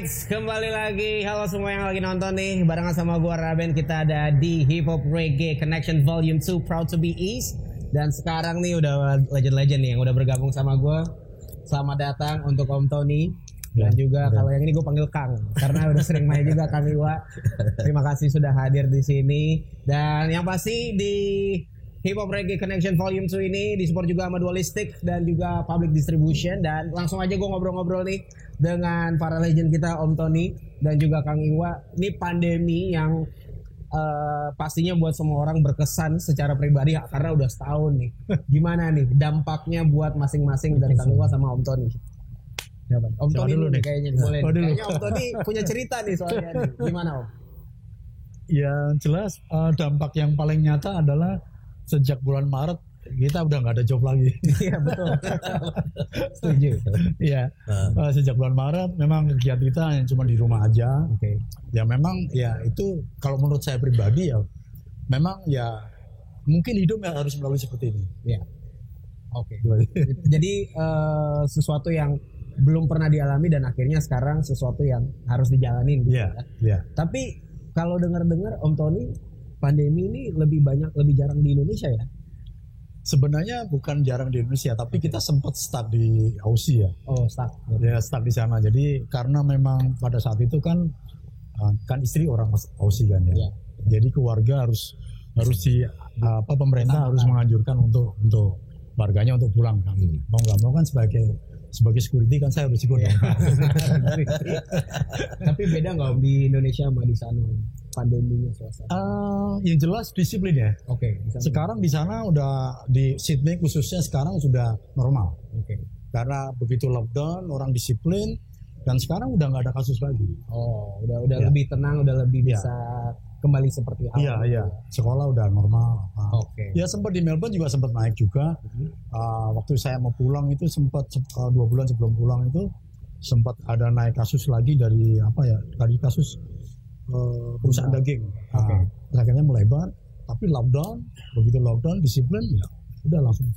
Alright, kembali lagi. Halo semua yang lagi nonton nih. Barengan sama gua Raben, kita ada di Hip Hop Reggae Connection Volume 2 Proud to be East. Dan sekarang nih udah legend-legend nih yang udah bergabung sama gua. Selamat datang untuk Om Tony. Dan juga kalau yang ini gue panggil Kang karena udah sering main juga Kang Iwa. Terima kasih sudah hadir di sini. Dan yang pasti di Hip Hop Reggae Connection Volume 2 ini disupport juga sama Dualistic dan juga Public Distribution. Dan langsung aja gue ngobrol-ngobrol nih dengan para legend kita, Om Tony dan juga Kang Iwa. Ini pandemi yang pastinya buat semua orang berkesan secara pribadi karena udah setahun nih. Gimana nih dampaknya buat masing-masing dari Kang Iwa sama Om Tony? Om Tony dulu nih kayaknya boleh. Kayaknya Om Tony punya cerita nih soalnya nih. Gimana Om? Ya jelas dampak yang paling nyata adalah sejak bulan Maret kita udah nggak ada job lagi. Iya betul. Setuju. Iya. Sejak bulan Maret memang kegiatan kita yang cuma di rumah aja. Oke. Ya memang ya itu kalau menurut saya pribadi ya memang ya mungkin hidup yang harus melalui seperti ini. Iya. Oke. Jadi sesuatu yang belum pernah dialami dan akhirnya sekarang sesuatu yang harus dijalanin gitu ya. Iya. Tapi kalau dengar-dengar Om Tony, pandemi ini lebih jarang di Indonesia ya? Sebenarnya bukan jarang di Indonesia, tapi kita sempat stuck di Aussie ya. Oh, stuck. Ya stuck di sana. Jadi karena memang pada saat itu kan istri orang Aussie kan ya. Yeah. Jadi keluarga harus pemerintah harus menganjurkan untuk warganya untuk pulang kan. Mau nggak mau kan sebagai security kan saya harus ikut. Tapi beda nggak Om di Indonesia sama di sana pandeminya suasana? Yang jelas disiplin ya. Oke. Sekarang di sana udah di Sydney khususnya sekarang sudah normal. Oke. Karena begitu lockdown orang disiplin dan sekarang udah nggak ada kasus lagi. Oh, udah lebih tenang, udah lebih bisa kembali seperti awal. Iya. Sekolah udah normal. Oke. Ya sempat di Melbourne juga sempat naik juga. Waktu saya mau pulang itu sempat 2 bulan sebelum pulang itu sempat ada naik kasus lagi dari kasus perusahaan daging. Akhirnya melebar. Tapi lockdown, begitu lockdown disiplin ya udah langsung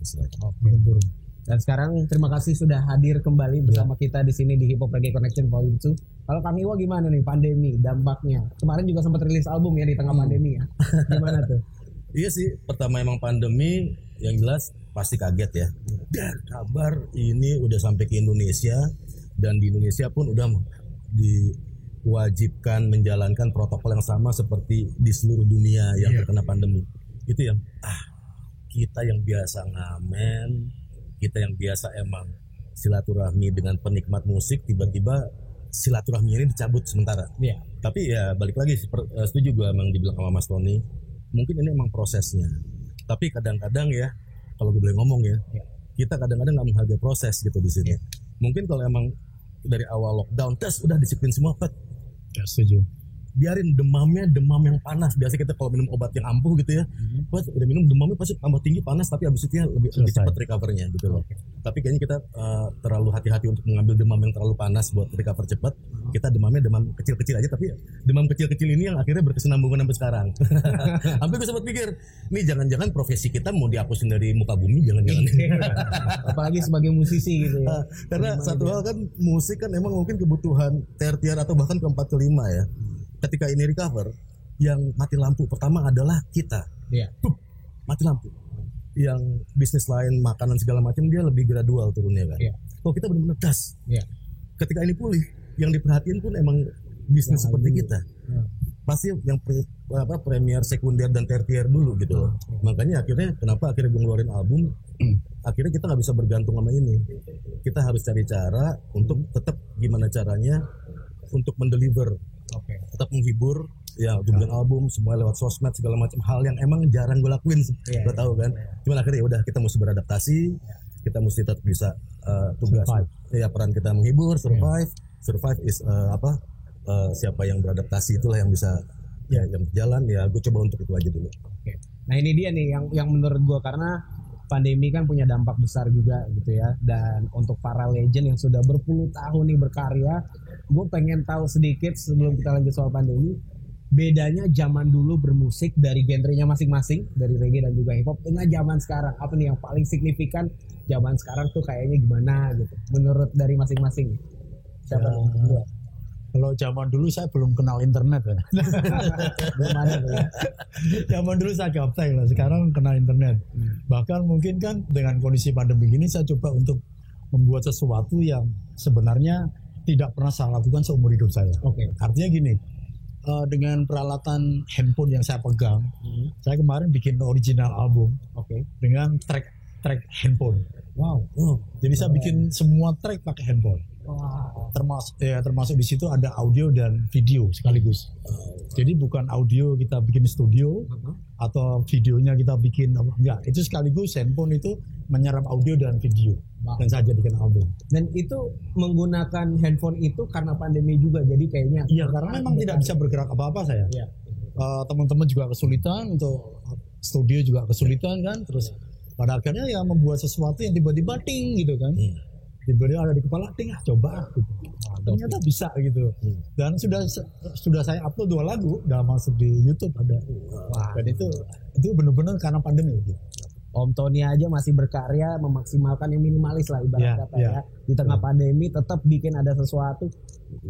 turun. Dan sekarang terima kasih sudah hadir kembali bersama kita di sini di Hip Hop Reggae Connection Volume 2. Kalau Kang Iwa gimana nih pandemi dampaknya? Kemarin juga sempat rilis album ya di tengah pandemi ya. Gimana tuh? Iya sih, pertama emang pandemi yang jelas pasti kaget ya. Dan kabar ini udah sampai ke Indonesia dan di Indonesia pun udah diwajibkan menjalankan protokol yang sama seperti di seluruh dunia yang terkena pandemi. Itu yang kita yang biasa ngamen, kita yang biasa emang silaturahmi dengan penikmat musik, tiba-tiba silaturahmi ini dicabut sementara. Iya. Tapi ya balik lagi, setuju gue emang dibilang sama Mas Tony, mungkin ini emang prosesnya. Tapi kadang-kadang ya, kalau gue boleh ngomong ya, kita kadang-kadang nggak menghargai proses gitu di sini. Mungkin kalau emang dari awal lockdown, udah disiplin semua, Ya setuju. biarin demam yang panas. Biasa kita kalau minum obat yang ampuh gitu ya, pas udah minum demamnya pasti tambah tinggi panas, tapi abis itu ya lebih cepat recovernya gitu loh. Tapi kayaknya kita terlalu hati-hati untuk mengambil demam yang terlalu panas buat recover cepat. Kita demam kecil-kecil aja, tapi demam kecil-kecil ini yang akhirnya berkesinambungan sampai sekarang. Hampir gue sempat pikir, nih jangan-jangan profesi kita mau dihapusin dari muka bumi, jangan-jangan. Apalagi sebagai musisi gitu ya. Karena satu hal kan, musik kan emang mungkin kebutuhan tertiar atau bahkan keempat kelima ya. Ketika ini recover, yang mati lampu pertama adalah kita. Iya. Mati lampu. Yang bisnis lain, makanan segala macam dia lebih gradual turunnya kan. Iya. Kalau kita benar-benar das. Iya. Ketika ini pulih, yang diperhatiin pun emang bisnis seperti kita. Pasti yang premier, sekunder dan tertier dulu gitu loh. Makanya kenapa akhirnya gue ngeluarin album? Akhirnya kita nggak bisa bergantung sama ini. Kita harus cari cara untuk tetap gimana caranya untuk mendeliver. Tetap menghibur ya, gue bilang album semua lewat sosmed segala macam, hal yang emang jarang gue lakuin, lo tahu kan. Cuman akhirnya udah kita mesti beradaptasi, kita mesti tetap bisa tugas ya, peran kita menghibur, survive is siapa yang beradaptasi itulah yang bisa yang berjalan ya. Gue coba untuk itu aja dulu. Nah ini dia nih yang menurut gue, karena pandemi kan punya dampak besar juga gitu ya. Dan untuk para legend yang sudah berpuluh tahun nih berkarya, gue pengen tahu sedikit sebelum kita lanjut soal pandemi, bedanya zaman dulu bermusik dari genrenya masing-masing, dari reggae dan juga hip hop, dengan zaman sekarang. Apa nih yang paling signifikan zaman sekarang tuh kayaknya gimana gitu menurut dari masing-masing? Siapa nih? Kalau zaman dulu saya belum kenal internet ya. Belum ada tuh ya. Zaman dulu saya gaptek lah, sekarang kenal internet. Bahkan mungkin kan dengan kondisi pandemi ini saya coba untuk membuat sesuatu yang sebenarnya tidak pernah saya lakukan seumur hidup saya. Oke. Artinya gini, dengan peralatan handphone yang saya pegang, saya kemarin bikin original album Oke. dengan track handphone. Wow. Jadi saya bikin semua track pakai handphone. Wow. Termasuk di situ ada audio dan video sekaligus. Jadi bukan audio kita bikin studio atau videonya kita bikin apa, enggak, itu sekaligus handphone itu menyerap audio dan video dan saya jadikan album. Dan itu menggunakan handphone itu karena pandemi juga, jadi kayaknya Iya, karena memang tidak bisa bergerak apa-apa saya. Iya. Teman-teman juga kesulitan, untuk studio juga kesulitan kan, terus pada akhirnya ya membuat sesuatu yang tiba-tiba ting gitu kan. Tiba-tiba ada di kepala ting, coba gitu. Ternyata bisa gitu. Dan sudah saya upload 2 lagu dalam masuk di YouTube ada. Dan itu benar-benar karena pandemi gitu. Om Tony aja masih berkarya memaksimalkan yang minimalis lah ibarat kata ya. Di tengah pandemi tetap bikin ada sesuatu.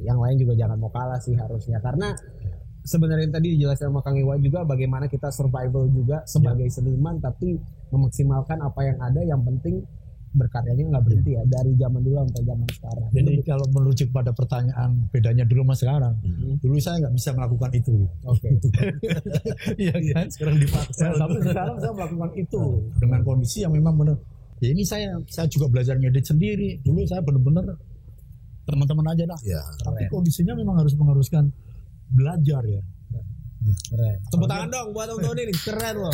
Yang lain juga jangan mau kalah sih harusnya. Karena sebenarnya tadi dijelaskan sama Kang Iwan juga bagaimana kita survival juga sebagai seniman, tapi memaksimalkan apa yang ada. Yang penting berkaryanya nggak berhenti ya, dari zaman dulu sampai zaman sekarang. Jadi kalau merujuk pada pertanyaan bedanya dulu sama sekarang, dulu saya nggak bisa melakukan itu. Oke. Iya kan? Sekarang dipaksa. Tapi sekarang saya melakukan itu dengan kondisi yang memang benar. Ya ini saya juga belajar ngedit sendiri. Dulu saya benar-benar teman-teman aja lah. Ya. Tapi kondisinya memang harus mengharuskan belajar ya. Keren. Tepuk tangan dong buat Om Tony nih, keren loh.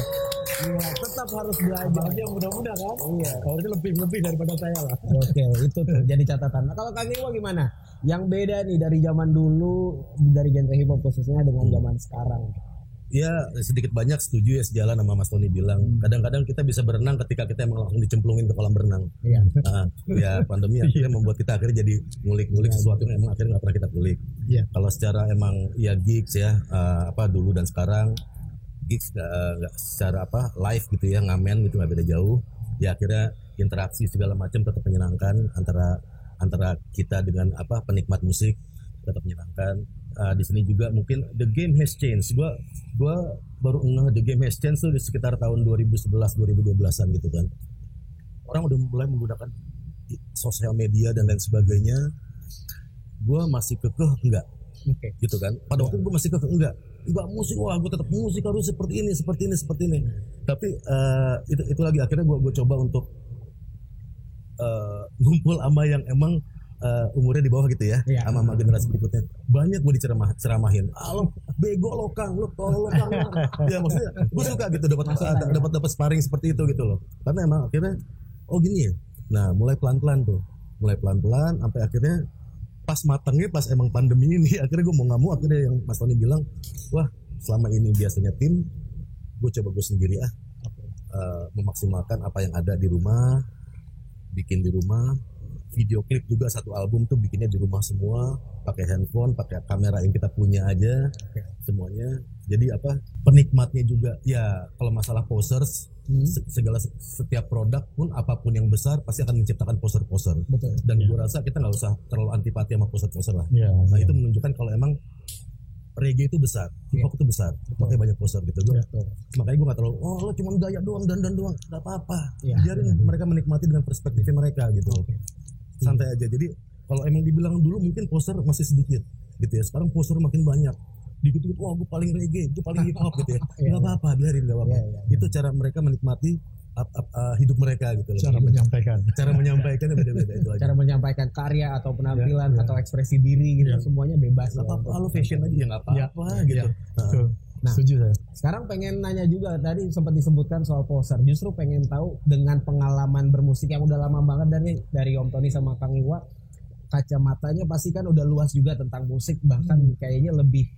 Iya, tetap harus belajar. Yang mudah-mudah kan? Iya. Harusnya lebih daripada saya lah. Oke, itu tuh jadi catatan. Nah, kalau Kang Iwan gimana? Yang beda nih dari zaman dulu, dari genre hip hop khususnya dengan zaman sekarang. Ya sedikit banyak setuju ya, sejalan sama Mas Tony bilang. Kadang-kadang kita bisa berenang ketika kita emang langsung dicemplungin ke kolam berenang. Iya. Ya pandemi akhirnya membuat kita akhirnya jadi ngulik-ngulik sesuatu yang emang akhirnya nggak pernah kita kulik. Iya. Kalau secara emang ya gigs ya, dulu dan sekarang gigs nggak secara live gitu ya, ngamen gitu nggak beda jauh. Ya akhirnya interaksi segala macam tetap menyenangkan antara kita dengan penikmat musik, tetap menyenangkan. Di sini juga mungkin the game has changed. Gua baru ngeh the game has changed tuh di sekitar tahun 2011-2012an gitu kan. Orang udah mulai menggunakan sosial media dan lain sebagainya. Gua masih kekeh enggak. Gitu kan. Pada waktu gue masih kekeh enggak musik, gue tetap musik harus seperti ini. Tapi itu lagi akhirnya gue coba untuk ngumpul sama yang emang umurnya di bawah gitu ya, sama generasi berikutnya. Banyak gue ceramahin, lo bego lo Kang, lo tolol lo Kang. Ya maksudnya gue suka gitu dapat sparring seperti itu gitu loh. Karena emang akhirnya gini ya. Nah mulai pelan-pelan sampai akhirnya pas matangnya pas emang pandemi ini, akhirnya gue mau nggak mau akhirnya yang Mas Tony bilang, wah selama ini biasanya tim, gue coba gue sendiri memaksimalkan apa yang ada di rumah, bikin di rumah. Video klip juga satu album tuh bikinnya di rumah semua, pakai handphone, pakai kamera yang kita punya aja, semuanya. Jadi penikmatnya juga ya, kalau masalah posers, setiap produk pun apapun yang besar pasti akan menciptakan poser-poser. Betul. Dan gue rasa kita nggak usah terlalu antipati sama poser-poser lah. Itu menunjukkan kalau emang reggae itu besar, hip hop itu besar, makanya banyak poser gitu. Makanya gue nggak terlalu lo cuma gaya doang dan doang, nggak apa-apa. Biarin mereka menikmati dengan perspektifnya mereka gitu. Santai aja. Jadi kalau emang dibilang dulu mungkin poster masih sedikit gitu ya, sekarang poster makin banyak. Dikit-dikit gue paling reggae, gue paling hip hop gitu ya. Nggak apa-apa, biarin, nggak apa-apa. Itu cara mereka menikmati hidup mereka gitu loh. Cara menyampaikan beda-beda itu aja. Cara menyampaikan karya atau penampilan atau ekspresi diri gitu, semuanya bebas. Nggak apa-apa, lo fashion aja ya nggak apa-apa gitu. Nah, setuju saya. Sekarang pengen nanya juga, tadi sempat disebutkan soal poser. Justru pengen tahu dengan pengalaman bermusik yang udah lama banget dari Om Tony sama Kang Iwa, kacamatanya pasti kan udah luas juga tentang musik, bahkan kayaknya lebih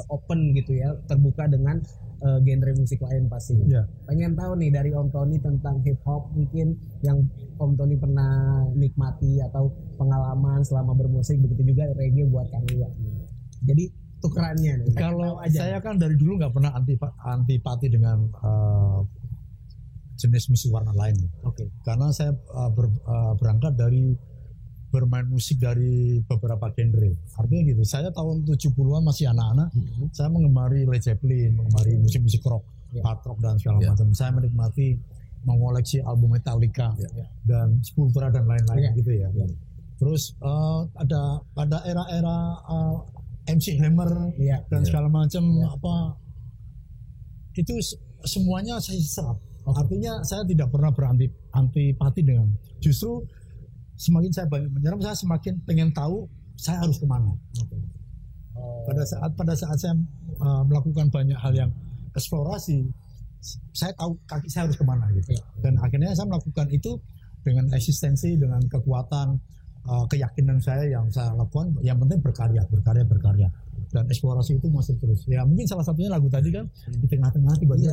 open gitu ya, terbuka dengan genre musik lain pasti. Pengen tahu nih dari Om Tony tentang hip hop mungkin yang Om Tony pernah nikmati atau pengalaman selama bermusik, begitu juga reggae buat Kang Iwa. Jadi tukerannya nih. Kalau saya kan dari dulu nggak pernah antipati dengan jenis musik warna lain. Karena saya berangkat dari bermain musik dari beberapa genre. Artinya gitu, saya tahun 70-an masih anak-anak, saya mengemari Led Zeppelin, mengemari musik-musik rock, hard rock dan segala macam. Saya menikmati mengoleksi album Metallica dan Sepultura dan lain-lain gitu ya. Terus ada pada era-era MC Hammer dan segala macam apa itu semuanya saya serap. Artinya saya tidak pernah berantipati dengan, justru semakin saya banyak menyerap, saya semakin pengen tahu saya harus kemana. Pada saat saya melakukan banyak hal yang eksplorasi, saya tahu kaki saya harus kemana gitu. Dan akhirnya saya melakukan itu dengan eksistensi, dengan kekuatan, keyakinan saya yang saya lakukan. Yang penting berkarya. Dan eksplorasi itu masih terus. Ya mungkin salah satunya lagu tadi kan di tengah-tengah tiba-tiba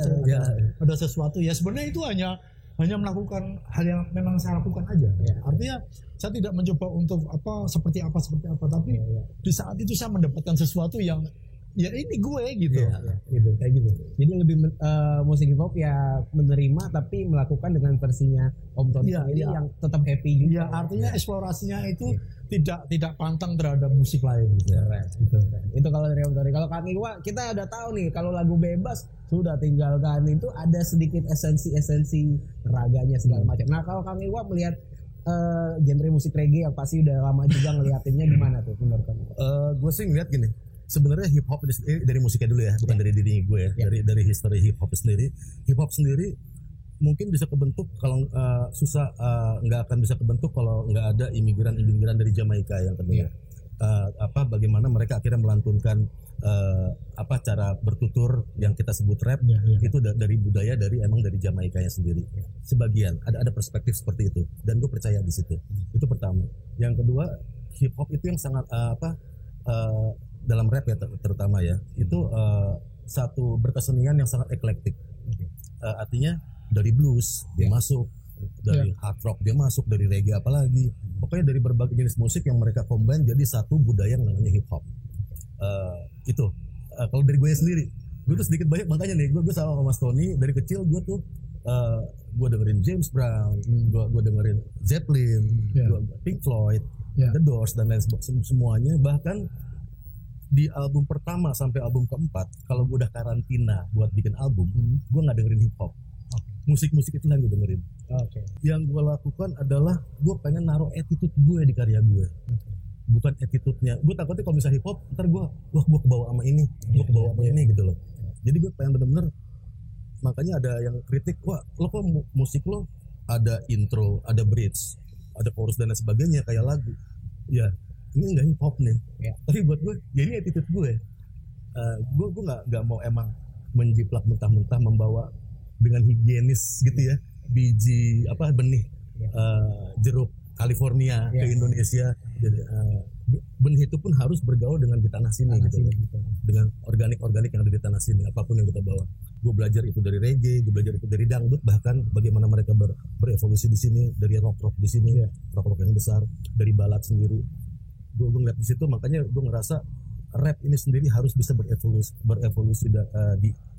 ada sesuatu. Ya sebenarnya itu hanya melakukan hal yang memang saya lakukan aja. Artinya saya tidak mencoba untuk seperti apa, tapi di saat itu saya mendapatkan sesuatu yang ya ini gue gitu. Gitu kayak gitu. Jadi lebih musik hip hop ya menerima tapi melakukan dengan versinya Om Tony sendiri yang tetap happy juga. Ya artinya eksplorasinya itu tidak pantang terhadap musik lain gitu. Itu kalau dari Om Tony. Kalau Kang Iwa kita udah tahu nih kalau lagu bebas sudah tinggalkan itu ada sedikit esensi raganya segala macam. Nah kalau Kang Iwa melihat genre musik reggae yang pasti udah lama juga ngeliatinnya gimana tuh menurut kamu? Gue sih ngeliat gini. Sebenarnya hip hop dari musiknya dulu ya, bukan dari diri gue ya. Dari history hip hop sendiri. Hip hop sendiri mungkin bisa kebentuk kalau nggak akan bisa kebentuk kalau nggak ada imigran dari Jamaika yang kedua. Bagaimana mereka akhirnya melantunkan cara bertutur yang kita sebut rap itu dari budaya dari Jamaikanya sendiri. Sebagian ada perspektif seperti itu dan gue percaya di situ. Itu pertama. Yang kedua, hip hop itu yang sangat dalam rap ya terutama ya itu satu berkesenian yang sangat eklektik. Artinya dari blues dia masuk, dari hard rock dia masuk, dari reggae apalagi, pokoknya dari berbagai jenis musik yang mereka combine jadi satu budaya yang namanya hip hop. Itu kalau dari gue sendiri, gue tuh sedikit banyak makanya nih gue sama Mas Tony dari kecil gue tuh gue dengerin James Brown, gue dengerin Zeppelin, Pink Floyd, The Doors dan lain semuanya. Bahkan di album pertama sampai album keempat, kalau gue udah karantina buat bikin album, gue nggak dengerin hip hop. Musik-musik itu yang gue dengerin. Yang gue lakukan adalah gue pengen naruh attitude gue di karya gue, bukan attitude-nya. Gue takutnya kalau misalnya hip hop, ntar gue kebawa sama ini, gue kebawa sama ini gitu loh. Jadi gue pengen bener-bener, makanya ada yang kritik, wah lo kok musik lo ada intro, ada bridge, ada chorus dan lain sebagainya kayak lagu. Ya ini nggak hip hop nih, tapi buat gue, ya ini attitude gue. Gue nggak mau emang menjiplak mentah-mentah membawa dengan higienis gitu ya biji benih jeruk California ke Indonesia. Jadi, benih itu pun harus bergaul dengan di tanah sini gitu. Dengan organik yang ada di tanah sini apapun yang kita bawa. Gue belajar itu dari reggae, gue belajar itu dari dangdut, bahkan bagaimana mereka berevolusi di sini, dari rock di sini, rock yang besar, dari balad sendiri. Gue ngeliat di situ, makanya gue ngerasa rap ini sendiri harus bisa berevolusi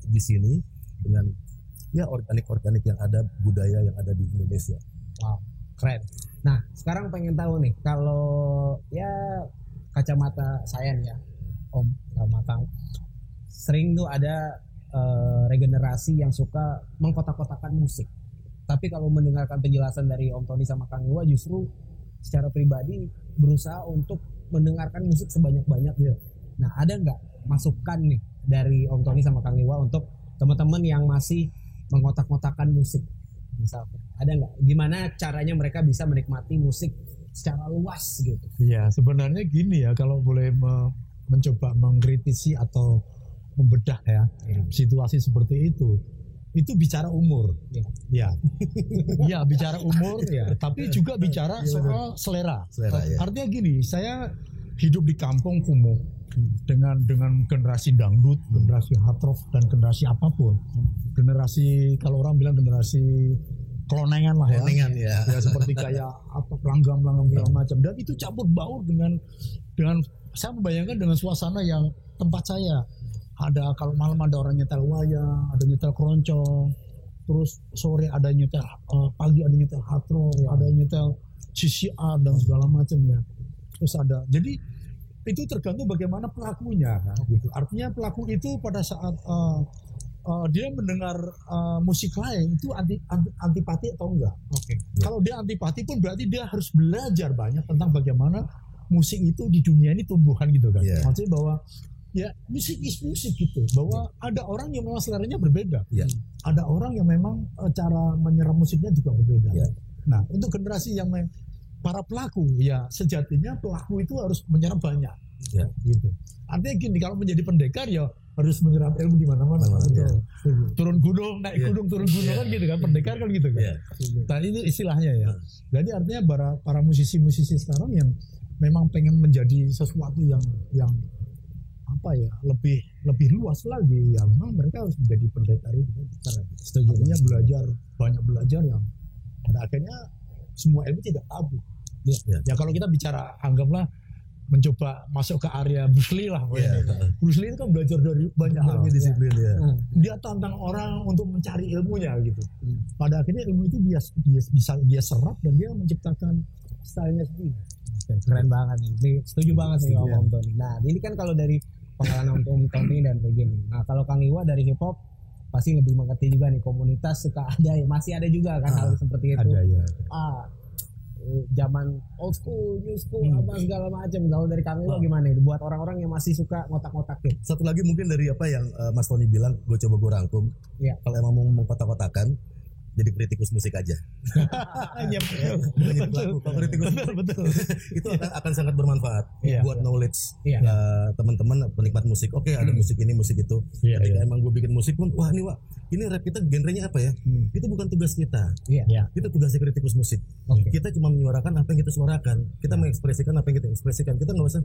di sini dengan ya organik yang ada, budaya yang ada di Indonesia. Wow, keren. Nah sekarang pengen tahu nih, kalau ya kacamata saya nih ya Om sama Kang, sering tuh ada regenerasi yang suka mengkotak-kotakan musik. Tapi kalau mendengarkan penjelasan dari Om Tony sama Kang Iwa, justru secara pribadi berusaha untuk mendengarkan musik sebanyak-banyaknya. Nah ada nggak masukan nih dari Om Tony sama Kang Iwa untuk teman-teman yang masih mengkotak-kotakan musik misalnya? Ada nggak? Gimana caranya mereka bisa menikmati musik secara luas gitu? Ya sebenarnya gini ya, kalau boleh mencoba mengkritisi atau membedah ya situasi seperti itu bicara umur, ya bicara umur, tapi juga bicara soal selera. Artinya gini, saya hidup di kampung kumuh dengan generasi dangdut, generasi hard rock dan generasi apapun, generasi kalau orang bilang generasi kelonengan lah ya seperti kayak langgam segala macam, dan itu campur baur dengan saya membayangkan dengan suasana yang tempat saya. Ada kalau malam ada orang nyetel wayang, ada nyetel keroncong, terus sore ada nyetel, pagi ada nyetel hard rock, ada nyetel CCR dan segala macamnya. Terus ada, jadi itu tergantung bagaimana pelakunya kan, gitu. Artinya pelaku itu pada saat dia mendengar musik lain itu antipati atau enggak. Kalau dia antipati pun berarti dia harus belajar banyak tentang bagaimana musik itu di dunia ini tumbuhan gitu kan. Maksudnya bahwa ya musik is musik gitu, bahwa ada orang yang memang seleranya berbeda, ada orang yang memang cara menyerap musiknya juga berbeda. Nah untuk generasi yang para pelaku, ya sejatinya pelaku itu harus menyerap banyak, gitu. Artinya gini, kalau menjadi pendekar ya harus menyerap ilmu di mana-mana. Turun gunung, naik gunung, turun gunung kan gitu kan, pendekar kan gitu kan. Nah itu istilahnya ya. Jadi artinya para musisi-musisi sekarang yang memang pengen menjadi sesuatu yang apa ya, lebih luas lagi, ya memang mereka harus menjadi pendekar itu. Artinya banyak belajar yang pada akhirnya semua ilmu tidak tabu. Ya kalau kita bicara, anggaplah mencoba masuk ke area Bruce Lee lah. Bruce Lee itu kan belajar dari banyak hal, disiplin ya. Dia tantang orang untuk mencari ilmunya gitu. Pada akhirnya ilmu itu dia serap dan dia menciptakan stylenya sendiri. Keren banget nih. Ini setuju banget nih Om Tony. Nah ini kan kalau dari pengalaman Om Tony dan begini. Nah kalau Kang Iwa dari hip hop pasti lebih mengerti juga nih, komunitas suka ada, masih ada juga kan hal seperti itu. Ada ya. Zaman old school, new school, apa segala macam. Kalau dari Kang Iwa gimana nih buat orang-orang yang masih suka ngotak-ngotakin? Satu lagi mungkin dari apa yang Mas Tony bilang, gue coba gue rangkum. Kalau emang mau mengkotak-kotakan, jadi kritikus musik aja. Kalau kritikus betul. Itu akan sangat bermanfaat buat knowledge teman-teman penikmat musik. Oke, ada musik ini, musik itu. Ketika emang gue bikin musik pun, wah ini rap kita genrenya apa ya? Itu bukan tugas kita. Itu tugasnya kritikus musik. Kita cuma menyuarakan apa yang kita suarakan. Kita mengekspresikan apa yang kita ekspresikan. Kita nggak usah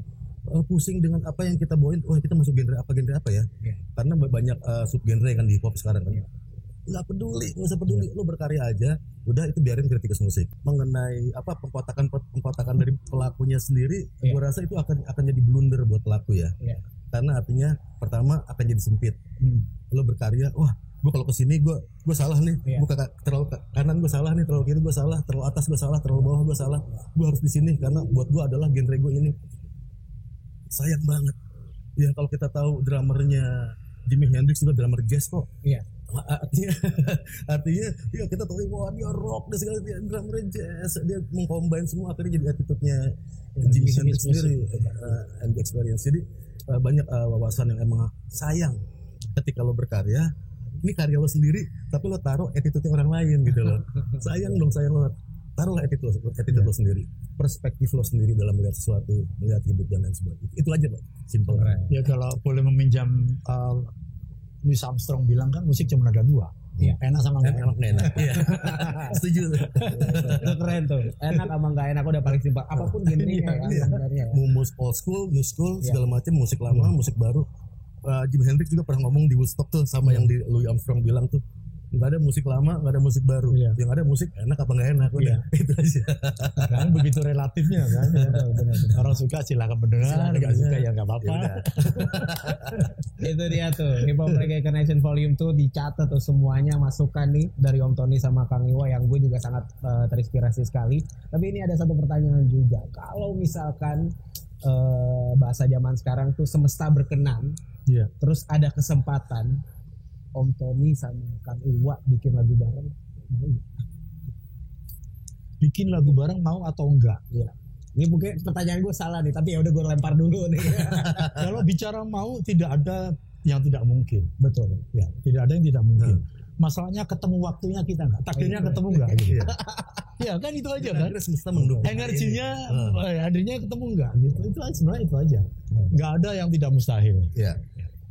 pusing dengan apa yang kita bawain. Kita masuk genre apa ya? Karena banyak subgenre kan di hip hop sekarang kan. Nggak usah peduli, lu berkarya aja, udah itu biarin kritikus musik. Mengenai apa pengkotakan dari pelakunya sendiri, gue rasa itu akan jadi blunder buat pelaku ya. Karena artinya pertama akan jadi sempit. Lu berkarya, wah gue kalau kesini gue salah nih, gue terlalu kanan gue salah nih, terlalu kiri gue salah, terlalu atas gue salah, terlalu bawah gue salah, gue harus di sini karena buat gue adalah genre gue ini. Sayang banget. Ya kalau kita tahu drummernya Jimi Hendrix juga drummer jazz kok. Artinya ya kita tahu wah dia rock dan segala, dia drummer jazz, dia mengcombine semua, akhirnya jadi attitude-nya Jimi Hendrix sendiri and the experience. Jadi banyak wawasan yang emang sayang ketika lo berkarya, ini karya lo sendiri tapi lo taruh attitude orang lain gitu loh. sayang banget. Taruhlah attitude lo sendiri, perspektif lo sendiri dalam melihat sesuatu, melihat hidup dan lain sebagainya. Itu aja Pak, simple. Ya kalau boleh meminjam Louis Armstrong bilang kan musik cuma ada dua. Enak sama nggak enak. Setuju. Itu keren tuh. Enak sama nggak enak udah paling simpel. Apapun genrenya sebenarnya. Musik old school, new school, segala macam, musik lama, musik baru. Jimi Hendrix juga pernah ngomong di Woodstock tuh sama yang di Louis Armstrong bilang tuh. Nggak ada musik lama, nggak ada musik baru. Yang ada musik enak apa nggak enak, udah itu aja. Kan begitu relatifnya kan. Benar. Orang suka silakan mendengar, nggak suka ya nggak apa-apa. Itu dia tuh Hip Hop Reggae Connection Volume 2 dicatat tuh semuanya masukan nih dari Om Tony sama Kang Iwa yang gue juga sangat terinspirasi sekali. Tapi ini ada satu pertanyaan juga. Kalau misalkan bahasa zaman sekarang tuh semesta berkenan, terus ada kesempatan Om Tony sama Kang Iwa bikin lagu bareng, mau nggak? Bikin lagu bareng mau atau enggak? Ini mungkin pertanyaan gue salah nih, tapi ya udah gue lempar dulu nih. Kalau bicara mau, tidak ada yang tidak mungkin. Betul. Ya, tidak ada yang tidak mungkin. Masalahnya ketemu waktunya kita enggak, takdirnya ketemu enggak? Gitu. Ya kan itu aja kan. Energinya, hadirnya ketemu enggak? Gitu. Itu sebenarnya itu aja. Enggak ada yang tidak mustahil.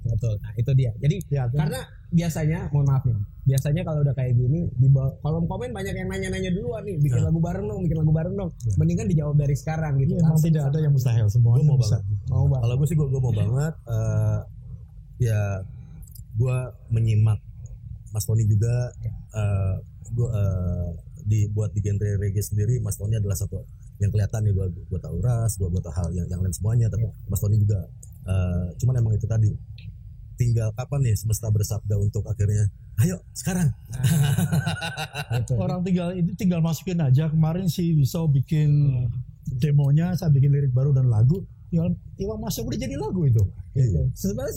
Betul. Nah itu dia. Jadi karena biasanya, mohon maaf nih, biasanya kalau udah kayak gini di kolom komen banyak yang nanya-nanya duluan nih, bikin lagu bareng dong. Mendingan dijawab dari sekarang gitu. Memang tidak ada yang mustahil, semua mau banget. Kalau gue sih gue mau banget. Ya gue menyimak Mas Tony juga. Gue buat di genre reggae sendiri, Mas Tony adalah satu yang kelihatan nih. Gue tahu ras, gue tahu hal yang lain semuanya. Tapi Mas Tony juga. Cuman emang itu tadi, tinggal kapan nih semesta bersabda untuk akhirnya ayo sekarang. Gitu. Orang tinggal masukin aja. Kemarin si Wiso bikin demonya, saya bikin lirik baru dan lagu. Tinggal masuk udah jadi lagu itu. Sebenarnya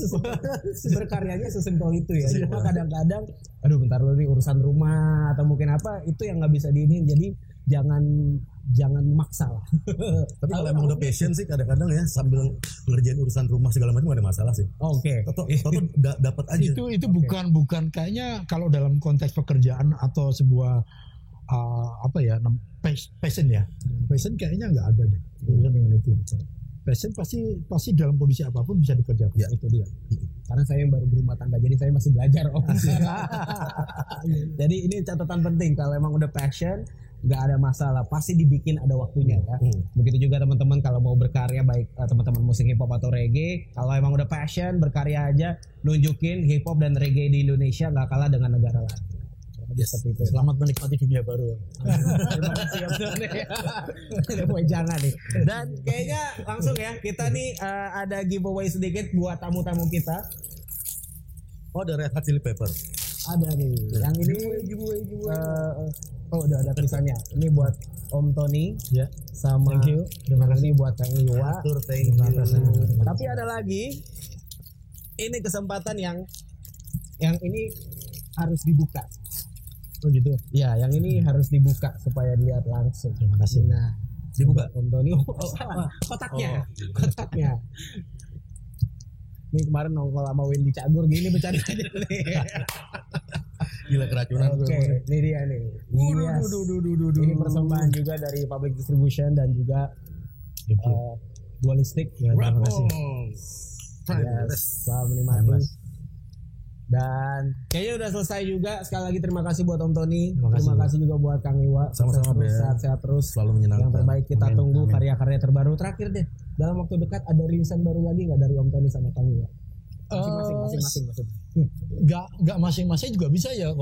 berkaryanya sesimpel itu ya. Cuma kadang-kadang, aduh bentar dulu nih urusan rumah atau mungkin apa itu yang nggak bisa diinin. Jadi jangan maksa lah. Tapi kalau emang udah passion sih kadang-kadang ya sambil ngerjain urusan rumah segala macam gak ada masalah sih. Oke. Toto dapat aja. Itu bukan kayaknya kalau dalam konteks pekerjaan atau sebuah passion ya. Passion kayaknya nggak ada deh. Urusan dengan itu. Passion pasti dalam kondisi apapun bisa dikerjakan. Ya itu dia. Karena saya yang baru berumah tangga, jadi saya masih belajar om. Jadi ini catatan penting, kalau emang udah passion, nggak ada masalah, pasti dibikin ada waktunya ya. Begitu juga teman-teman kalau mau berkarya, baik teman-teman musik hip hop atau reggae, kalau emang udah passion, berkarya aja, nunjukin hip hop dan reggae di Indonesia nggak kalah dengan negara lain. Seperti itu. Selamat menikmati dunia baru. Terima kasih ya Bro. Udah jangan nih. Dan kayaknya langsung ya kita nih ada giveaway sedikit buat tamu-tamu kita. Oh, ada Red Hot Chili Pepper. Ada nih. Yang ini giveaway. Udah ada tulisannya. Ini buat Om Tony. Ya. Sama Thank you. Terima kasih. Ini buat Kang Iwa. Thank you. Tapi ada lagi. Ini kesempatan yang ini harus dibuka. Oh gitu. Ya, yang ini harus dibuka supaya dilihat langsung. Terima kasih. Nah, Dibuka. Om Tony. Kotaknya. Kotaknya. Ini kemarin nongol sama Wendy Cagur gini bercanda aja nih. Gila keracunan. Oke, ini dia nih. Yes. Ini persembahan juga dari Public Distribution dan juga Dualistic. Ya, terima kasih. Yes, selamat menikmati. Dan kayaknya udah selesai juga. Sekali lagi terima kasih buat Om Tony. Terima kasih juga buat Kang Iwa. Sama-sama, Ben. Sehat-sehat terus. Selalu menyenangkan. Yang terbaik kita Amin. tunggu Amin. karya-karya terbaru. Terakhir deh, dalam waktu dekat ada rilisan baru lagi nggak dari Om Tony sama Kang Iwa? Masing-masing maksudnya. Nggak masing-masing juga bisa ya.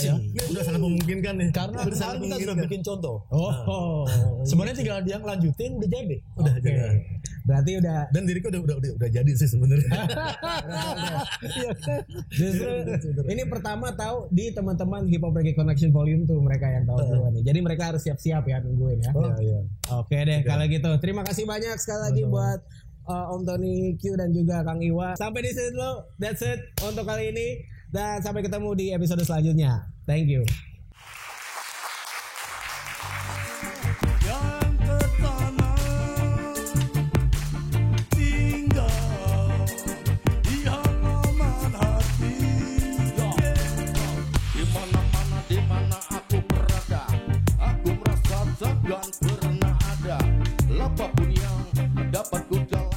Ya. Udah sangat memungkinkan nih. Karena kemarin kita sudah bikin contoh. Oh. Sebenarnya tinggal dia lanjutin udah jadi. Udah Oke. jadi. Berarti udah Dan diriku udah jadi sih sebenarnya. justru ini pertama tahu di teman-teman Hip Hop Reggae Connection Volume tuh mereka yang tahu duluan nih. Jadi mereka harus siap-siap ya nungguin ya. Iya. Oke deh kalau gitu. Terima kasih banyak sekali lagi buat Om Tony Q dan juga Kang Iwa. Sampai di sini dulu. That's it untuk kali ini dan sampai ketemu di episode selanjutnya. Thank you. Yang pertama tinggal di halaman hati. Di mana aku berada, aku merasa takkan pernah ada apapun yang dapat ku jalani.